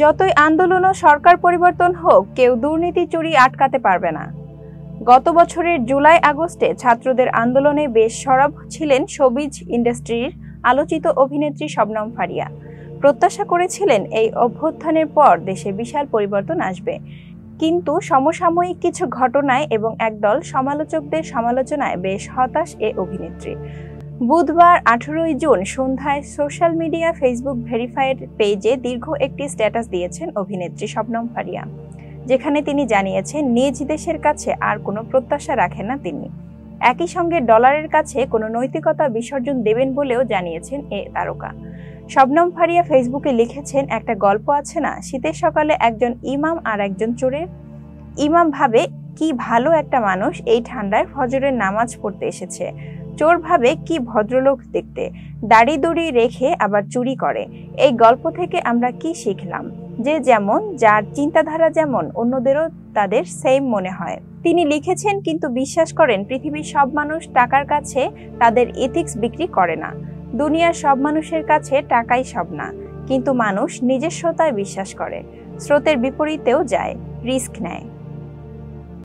যতই আন্দোলন ও সরকার পরিবর্তন হোক, কেউ দুর্নীতি চুরি আটকাতে পারবে না। গত বছরের জুলাই-আগস্টে ছাত্রদের আন্দোলনে বেশ সরব ছিলেন শোবিজ ইন্ডাস্ট্রির আলোচিত অভিনেত্রী শবনম ফারিয়া। প্রত্যাশা করেছিলেন এই অভ্যুত্থানের পর দেশে বিশাল পরিবর্তন আসবে, কিন্তু সমসাময়িক কিছু ঘটনায় এবং একদল সমালোচকদের সমালোচনায় বেশ হতাশ এ অভিনেত্রী। বুধবার 18 জুন সন্ধ্যায় সোশ্যাল মিডিয়া ফেসবুক ভেরিফাইড পেজে দীর্ঘ একটি স্ট্যাটাস দিয়েছেন অভিনেত্রী শবনম ফারিয়া, যেখানে তিনি জানিয়েছেন নিজ দেশের কাছে আর কোনো প্রত্যাশা রাখেন না তিনি। একই সঙ্গে ডলারের কাছে কোনো নৈতিকতা বিসর্জন দেবেন বলেও জানিয়েছেন এ তারকা। শবনম ফারিয়া ফেসবুকে লিখেছেন, একটা গল্প আছে না, শীতের সকালে একজন ইমাম আর একজন চোরের। ইমাম ভাবে কি ভালো একটা মানুষ এই ঠান্ডায় ফজরের নামাজ পড়তে এসেছে। চোর ভাবে কি ভদ্রলোক দেখতে, দাড়ি দুড়ি রেখে আবার চুরি করে। এই গল্প থেকে আমরা কি শিখলাম? যে যেমন, যার চিন্তাধারা যেমন, অন্যদেরও তাদের সেম মনে হয়। তিনি লিখেছেন, কিন্তু বিশ্বাস করেন পৃথিবীর সব মানুষ টাকার কাছে তাদের এথিক্স বিক্রি করে না। দুনিয়ার সব মানুষের কাছে টাকাই সব না, কিন্তু মানুষ নিজস্বতায় বিশ্বাস করে, স্রোতের বিপরীতেও যায়, রিস্ক নেয়।